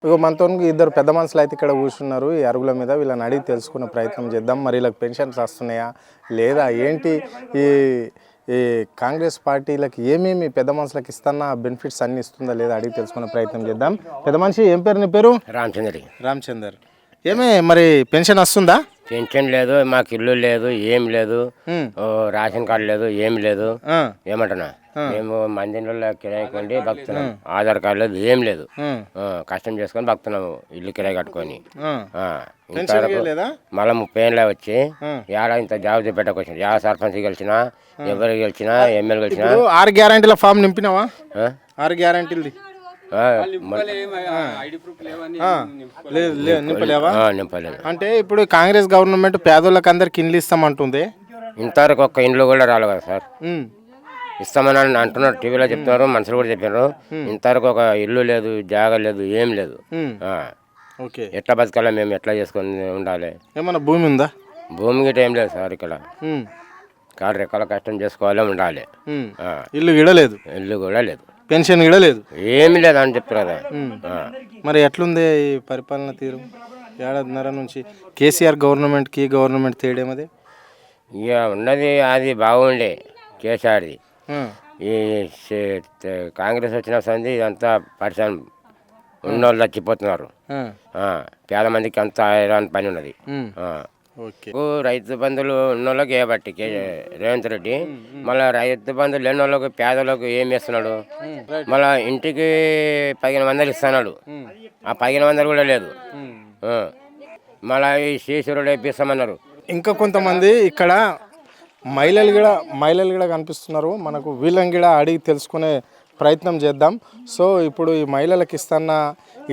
ఇగో మనతో ఇద్దరు పెద్ద మనుషులు అయితే ఇక్కడ కూర్చున్నారు ఈ అరుగుల మీద. వీళ్ళని అడిగి తెలుసుకునే ప్రయత్నం చేద్దాం. మరి వీళ్ళకి పెన్షన్స్ వస్తున్నాయా లేదా ఏంటి, ఈ ఈ కాంగ్రెస్ పార్టీలకు ఏమేమి పెద్ద మనుషులకు ఇస్తున్న బెనిఫిట్స్ అన్ని ఇస్తుందా లేదా అడిగి తెలుసుకునే ప్రయత్నం చేద్దాం. పెద్ద మనిషి ఏం పేరు? నీ పేరు? రామచందర్. ఏమే మరి పెన్షన్ వస్తుందా? పెన్షన్ లేదు, మాకు ఇల్లు లేదు, ఏం లేదు, రేషన్ కార్డు లేదు, ఏం లేదు. ఏమంటున్నా, మేము మందిలో కిరాయికండి బతుకుతున్నాం. ఆధార్ కార్డు లేదు, ఏం లేదు. కష్టం చేసుకొని బతుకుతున్నాము, ఇల్లు కిరాయి కట్టుకొని. మళ్ళీ 30 ఏళ్ళ వచ్చి ఏడా ఇంత జాబ్ పెట్టకొచ్చింది. యా సర్పంచ్ గెలిచినా, ఎవరు గెలిచినా, ఎమ్మెల్యే గెలిచినా. 6 గ్యారంటీల ఫామ్ నింపినావా? 6 గ్యారంటీలది నింపలేదు. అంటే ఇప్పుడు కాంగ్రెస్ గవర్నమెంట్ పేదోళ్ళకి అందరికి ఇండ్లు ఇస్తామంటుంది. ఇంతవరకు ఒక్క ఇండ్లు కూడా రాలేదు కదా సార్. ఇస్తామని అంటున్నారు, టీవీలో చెప్తున్నారు, మనుషులు కూడా చెప్పారు. ఇంతవరకు ఒక ఇల్లు లేదు, జాగా లేదు, ఏం లేదు. ఎట్లా బతకాలి మేము, ఎట్లా చేసుకొని ఉండాలి? ఏమన్నా భూమి ఉందా? భూమి గిట్ట ఏం లేదు సార్. ఇక్కడ కాళ్ళు రెక్కల కష్టం చేసుకోవాలి, ఉండాలి. ఇల్లు కూడా లేదు, ఇల్లు కూడా లేదు, పెన్షన్ కూడా లేదు, ఏమి లేదు అని చెప్తారు కదా. మరి ఎట్లుంది ఈ పరిపాలన తీరు? ఏడాదిన్నర నుంచి కేసీఆర్ గవర్నమెంట్కి ఈ గవర్నమెంట్ తేడేమది? ఇక ఉన్నది అది బాగుండే కేసీఆర్ది. ఈ కాంగ్రెస్ వచ్చిన సంది ఇదంతా పరిశ్రమ ఉన్నోళ్ళు చచ్చిపోతున్నారు. పేద మందికి అంత ఐరాన్ పని ఉన్నది. రైతు బంధువులు ఉన్నోళ్ళకి ఏబట్టి రేవంత్ రెడ్డి మళ్ళీ రైతు బంధువులు లేని వాళ్ళకి పేదలకు ఏం వేస్తున్నాడు? మళ్ళీ ఇంటికి 1500 ఇస్తున్నాడు, ఆ 1500 కూడా లేదు. మళ్ళీ ఈ శ్రీశ్వరుడు వేపిస్తామన్నారు. ఇంకా కొంతమంది ఇక్కడ మహిళలు కూడా కనిపిస్తున్నారు మనకు. వీళ్ళని కూడా అడిగి తెలుసుకునే ప్రయత్నం చేద్దాం. సో ఇప్పుడు ఈ మహిళలకు ఇస్తున్న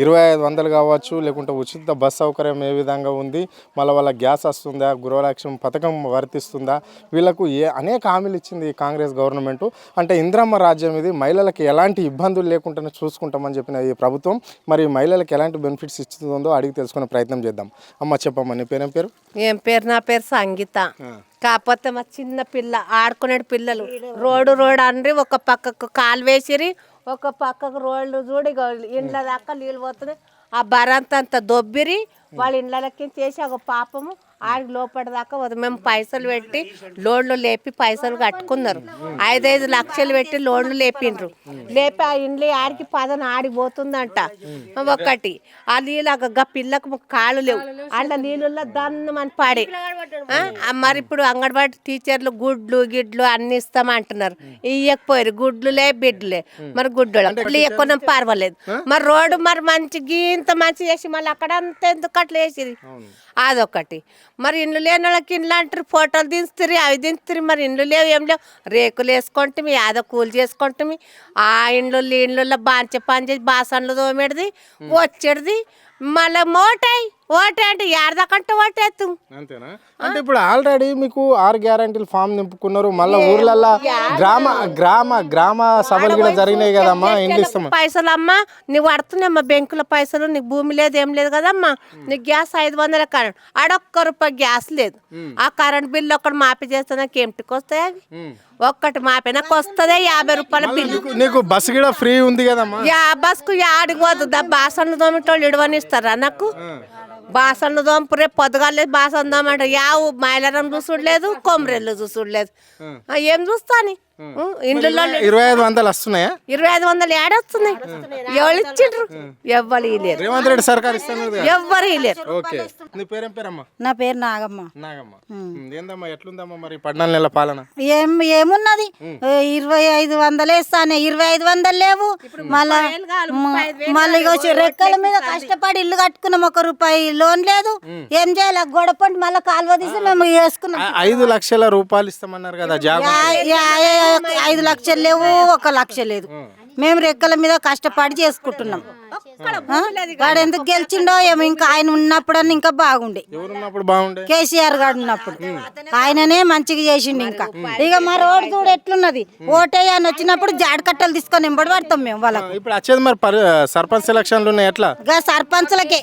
2500 కావచ్చు, లేకుంటే ఉచిత బస్ సౌకర్యం ఏ విధంగా ఉంది, మళ్ళీ వాళ్ళ గ్యాస్ వస్తుందా, గృహలక్ష్యం పథకం వర్తిస్తుందా, వీళ్ళకు అనేక హామీలు ఇచ్చింది ఈ కాంగ్రెస్ గవర్నమెంట్. అంటే ఇంద్రమ్మ రాజ్యం ఇది, మహిళలకు ఎలాంటి ఇబ్బందులు లేకుండానే చూసుకుంటామని చెప్పిన ఈ ప్రభుత్వం మరి మహిళలకు ఎలాంటి బెనిఫిట్స్ ఇస్తుందో అడిగి తెలుసుకునే ప్రయత్నం చేద్దాం. అమ్మ చెప్పమ్మా, నీ పేరేం పేరు? ఏం పేరు? నా పేరు సంగీత. కాకపోతే మా చిన్న పిల్ల ఆడుకునే పిల్లలు రోడ్డు అండ్రి ఒక పక్కకు కాలు వేసిరి, ఒక పక్కకు రోడ్లు చూడి ఇండ్ల దాకా నీళ్ళు పోతున్నాయి. ఆ బరంతా దొబ్బిరి వాళ్ళ ఇండ్లకి చేసి ఒక పాపము ఆడికి లోపల దాకా మేము పైసలు పెట్టి లోన్లు లేపి పైసలు కట్టుకున్నారు. 5-5 లక్షలు పెట్టి లోన్లు లేపిండ్రు. లేపి ఆ ఇండ్లు ఆడికి పదన ఆడిపోతుందంట. ఒకటి ఆ నీళ్ళు పిల్లకు కాళ్ళు లేవు, అండ్ల నీళ్ళల్లో దన్నమని పాడే. మరి ఇప్పుడు అంగన్వాడీ టీచర్లు గుడ్లు అన్ని ఇస్తామంటున్నారు. ఇయ్యకపోయారు, గుడ్లులే బిడ్డలే. మరి గుడ్డు ఎక్కువ పర్వాలేదు. మరి రోడ్డు మరి మంచి ఇంత మంచి చేసి మళ్ళీ అక్కడ అంత ఎందుకు అట్లా వేసిరి? అదొకటి. మరి ఇండ్లు లేని వాళ్ళకి ఇండ్లు అంటారు, ఫోటోలు దించుతారు, అవి దించుతారు. మరి ఇండ్లు లేవు, ఏం లేవు. రేకులు వేసుకుంటే యాదో కూలి చేసుకుంటే ఆ ఇండ్లలో బాంచ పని చేసి బాసన్లు తోమేది వచ్చేది. మళ్ళీ ఓటే అంటే ఏడదాకంటే ఓటేస్తు. అంతేనా? అంటే ఇప్పుడు ఆల్రెడీ మీకు 6 గ్యారంటీలు ఫామ్ నింపుకున్నారు. మళ్ళీ ఊర్లల్లో గ్రామ సభలు కూడా జరిగినాయి కదమ్మా. ఇండ్లు ఇస్తాం పైసలు అమ్మా, నీకు పడుతున్నాయమ్మా బ్యాంకుల పైసలు. నీకు భూమి లేదు, ఏం లేదు కదమ్మా. నీకు గ్యాస్ 500 కరెంట్, ఆడొక్క రూపాయి గ్యాస్ లేదు. ఆ కరెంట్ బిల్లు ఒక్కటి మాఫీ చేస్తే నాకు ఏమిటికి వస్తాయి? అవి ఒక్కటి మాపినాకు వస్తుంది 50 రూపాయల బిల్లు. నీకు బస్సు కూడా ఫ్రీ ఉంది కదమ్మా. బస్కు ఆడికి పోతుందా? బాసన్లు తోమిటోళ్ళు ఇడవనిస్తారా నాకు? బాసన్లు దోంపు రేపు పొద్దుగాలేదు బాసన్ దోమంట. యావు మైలరం చూసుడులేదు, కొమరెళ్ళు చూసుడులేదు. ఏం చూస్తాను? ఇండ్లలో 2500 వస్తున్నాయా? 2500 ఏడొస్తున్నాయి. ఎవరు ఇచ్చిండ్రు? ఎవ్వరు ఇలేరు. రేవంత్ రెడ్డి సర్కార్ ఇస్తున్నారు, ఎవ్వరు ఇలేరు. నా పేరు నాగమ్మ. ఏందమ్మా ఎట్లుందమ్మా మరి 14 నెలల పాలన? ఏమున్నది, 2500 ఇస్తానే, 2500 లేవు. మళ్ళీ రెక్కల మీద కష్టపడి ఇల్లు కట్టుకున్నాం, 1 రూపాయి లోన్ లేదు. ఏం చేయాలి? గొడపండి మళ్ళీ కాలువ తీసి మేము వేసుకున్నాం. 5 లక్షల రూపాయలు ఇస్తామన్నారు కదా. 5 లక్షలు లేవు, 1 లక్ష లేదు. మేము రెక్కల మీద కష్టపడి చేసుకుంటున్నాం. వాడు ఎందుకు గెలిచిండో ఏమో. ఇంకా ఆయన ఉన్నప్పుడు అని ఇంకా బాగుండే, కేసీఆర్ గారు ఉన్నప్పుడు ఆయననే మంచిగా చేసిండు. ఇంకా ఇక మా రోడ్డు చూడు ఎట్లున్నది. ఓటేయ అని వచ్చినప్పుడు జాడకట్టలు తీసుకొని ఎంబడి పడతాం మేము వాళ్ళకి. ఇప్పుడు వచ్చేది మరి సర్పంచ్ ఎలక్షన్లు ఉన్నాయి, ఎట్లా? సర్పంచ్లకే,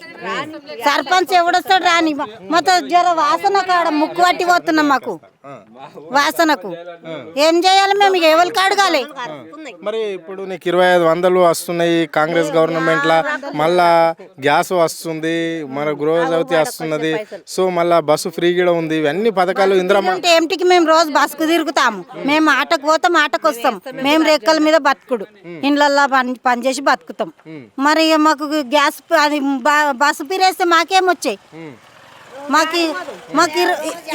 సర్పంచ్ ఎవడొస్తాడు రాని. మొత్తం జ్వర వాసన కాడ ముక్కు పట్టి పోతున్నాం. మాకు వాసనకు ఏం చేయాలి మేము? ఎవరికి అడగాలి? మరి ఇప్పుడు నీకు 2500 వస్తున్నాయి కాంగ్రెస్ గవర్నమెంట్ లా, మళ్ళా గ్యాస్ వస్తుంది, మన గృహజ్యోతి వస్తున్నది, సో మళ్ళా బస్సు ఫ్రీ కూడా ఉంది. ఇవన్నీ పథకాలు ఇందిరమ్మ అంటే ఏమిటికి మేము రోజు బస్కు తిరుగుతాము, మేము ఆటకు పోతాం ఆటకు వస్తాం, మేము రెక్కల మీద బతుకుడు ఇండ్లల్లో పని చేసి బతుకుతాం. మరి మాకు గ్యాస్ అది బస్సు పిరేస్తే మాకేమొచ్చాయి? మాకు మాకు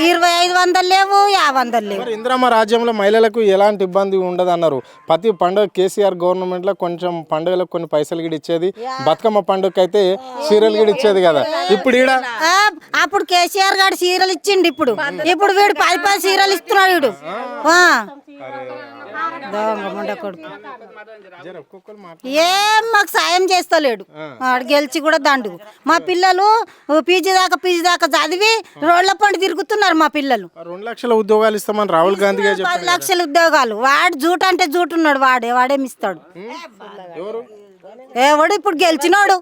2500 లేవు, 50 లేవు. మరి ఇందిరమ్మ రాజ్యంలో మహిళలకు ఎలాంటి ఇబ్బంది ఉండదు అన్నారు. ప్రతి పండుగ కేసీఆర్ గవర్నమెంట్లో కొంచెం పండుగలకు కొన్ని పైసలు గిడి ఇచ్చేది, బతుకమ్మ పండుగకి అయితే చీరలు గిడి ఇచ్చేది కదా. ఇప్పుడు ఈడ అప్పుడు కేసీఆర్ గారు చీరలు ఇచ్చిండు, ఇప్పుడు వీడు 10 చీరలు ఇస్తున్నాడు వీడు. ఏం మాకు సాయం చేస్తలేడు, వాడు గెలిచి కూడా దండు. మా పిల్లలు పీజీ దాకా చదివి రోడ్ల పండు తిరుగుతున్నారు. మా పిల్లలు 2 లక్షల ఉద్యోగాలు ఇస్తామని రాహుల్ గాంధీ గారు 10 లక్షల ఉద్యోగాలు. వాడు జూట్ అంటే జూట్ ఉన్నాడు, వాడేమిస్తాడు? ఎవడు ఇప్పుడు గెలిచినోడు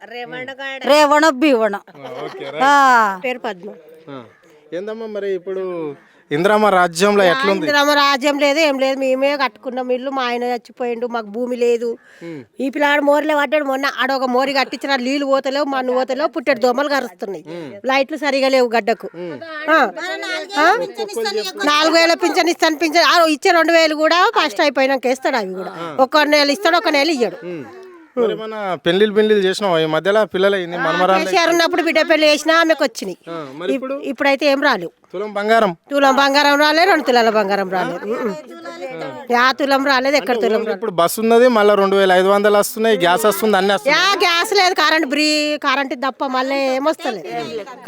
రేవణ బీవణ. పేరు పద్మ. ఏందమ్మా మరి ఇప్పుడు ఇందిరమ్మ రాజ్యంలో ఎట్లుంది? ఇందిరమ్మ రాజ్యం లేదు, ఏం లేదు, మేమే కట్టుకున్నాం ఇల్లు. మా ఆయన చచ్చిపోయిండు, మాకు భూమి లేదు. ఈ పిల్లాడు మోరిలే పడ్డాడు. మొన్న ఆడొక మోరి కట్టించిన నీళ్లు పోతలేవు, మన్ను పోతలేవు, పుట్టెడు దోమలు కరుస్తున్నాయి, లైట్లు సరిగా లేవు గడ్డకు. 4000 పింఛన్ ఇస్తాను, పింఛన్ ఇచ్చే 2000 కూడా ఫస్ట్ అయిపోయినాక ఇస్తాడు. అవి కూడా ఒక నెల ఇస్తాడు, ఒక నెల ఇయ్యాడు. మరి మన పెళ్లిళ్ళు చేసినావు ఈ మధ్యలో? పిల్లలు కేసీఆర్ ఉన్నప్పుడు బిడ్డ పెళ్లి చేసినా ఆమెకు వచ్చినాయి. ఇప్పుడైతే ఏం రాలేవు. తులం బంగారం రాలేదు, 2 తులాల బంగారం రాలేదు, 5 తులం రాలేదు. ఎక్కడ తులం? ఇప్పుడు బస్సు ఉన్నది, మళ్ళీ 2500 వస్తున్నాయి, గ్యాస్ వస్తుంది, అన్ని వస్తున్నాయి. గ్యాస్ లేదు, కరెంట్ తప్ప మళ్ళీ ఏమొస్తలేదు.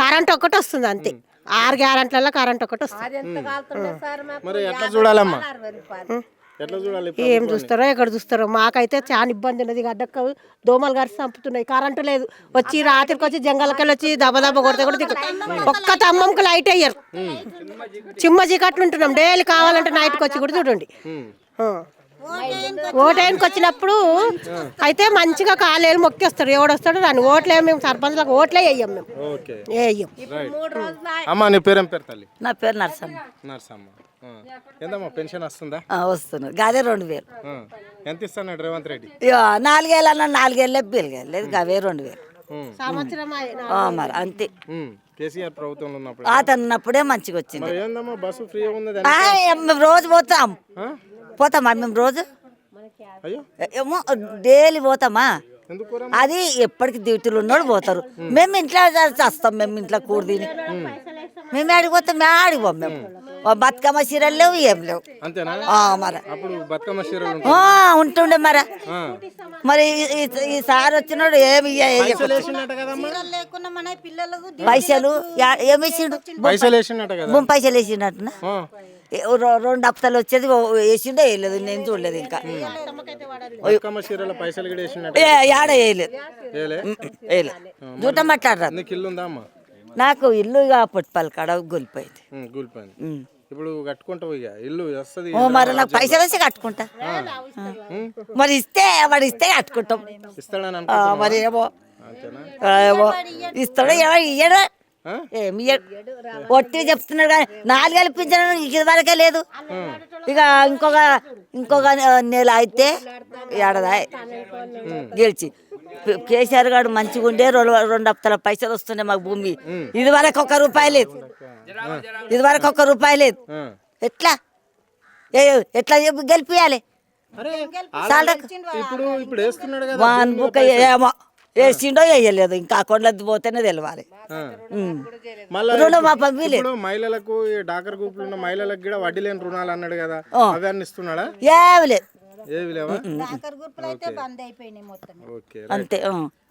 కరెంట్ ఒక్కటి వస్తుంది అంతే. 6 గ్యారెంట్లలో కరెంట్ ఒకటి వస్తుంది. మరి ఎట్లా చూడాలమ్మా? ఎట్లా చూడాలి? ఏం చూస్తారో ఎక్కడ చూస్తారో. మాకైతే చాలా ఇబ్బంది ఉన్నది. గడ్డకు దోమలు గరిసి చంపుతున్నాయి, కరెంటు లేదు. వచ్చి రాత్రికి వచ్చి జంగలకెళ్ళి వచ్చి దెబ్బ కొడితే కూడా ఒక్క తమ్మంకు లైట్ అయ్యారు. చిమ్మ చీకట్లు ఉంటున్నాం. డైలీ కావాలంటే నైట్కి వచ్చి కూడా చూడండి. ఓటైన్కి వచ్చినప్పుడు అయితే మంచిగా కాలేలు మొక్కేస్తాడు, ఎవడొస్తాడు రాని. ఓట్లే మేము సర్పంచ్లకు ఓట్లే వేయం, మేము వేయం. అమ్మా నీ పేరేం పేరు తల్లి? నా పేరు నరసమ్మ. ఏందమ్మా పెన్షన్ వస్తుందా? వస్తున్నారు, గదే 2000. ఎంత ఇస్తున్నాడు రేవంత్ రెడ్డి? 4000 అన్న 4000 లేదు, గవే 2000 మరి అంతే. కేసీఆర్ ప్రభుత్వంలో ఉన్నప్పుడు అతను ఉన్నప్పుడే మంచిగా వచ్చింది. ఏందమ్మా బస్సు ఫ్రీ ఉన్నది? మేము రోజు పోతామా మేము రోజు? ఏమో డైలీ పోతామా? అది ఎప్పటికి డ్యూటీలు ఉన్నోడు పోతారు. మేము ఇంట్లో చేస్తాం, మేము ఇంట్లో కూర తిని మేము ఆడిపోతాం. మేము ఆడిపోం. మేము బతుకమ్మ చీరలు లేవు, ఏం లేవు. మరి ఉంటుండే మరి ఈ సార్ వచ్చినాడు ఏమి పైసలు ఏమి వేసిండు? పైసలు వేసిండట. 2 హప్తాలు వచ్చేది వేసిండో వేయలేదు, నేను చూడలేదు. ఇంకా ఏడ వేయలేదు, జూట మాట్లాడరా. నాకు ఇల్లు పొట్టిపల్లి కాడ గొలిపోయింది. ఇప్పుడు కట్టుకుంటావు ఇల్లు వస్తుంది. మరి నాకు పైసలు వేసి కట్టుకుంటా. మరి వాడు ఇస్తే కట్టుకుంటాం. మరి ఏమో ఇస్తాడో ఇయ్యడా ఏమి ఒట్టి చెప్తున్నాడు. కానీ 4 పింఛను ఇది వరకే లేదు. ఇక ఇంకొక నెల అయితే ఏడదా గెలిచి కేసీఆర్ గారు మంచిగా ఉండే 2 హప్తాల పైసలు వస్తుండే మాకు భూమి. ఇది వరకు 1 రూపాయి లేదు, ఎట్లా గెలిపియాలి? ఏమో వేసిండో వేయలేదు, ఇంకా అకౌంట్లో పోతేనే తెలవాలి. మహిళలకు డాకర్ గ్రూప్ లో మహిళలకు కూడా వడ్డీ లేని రుణాలు అన్నాడు కదా, అవన్నీ ఇస్తున్నాడా? ఏమి లేదు, ఏవి లేవా? అంతే.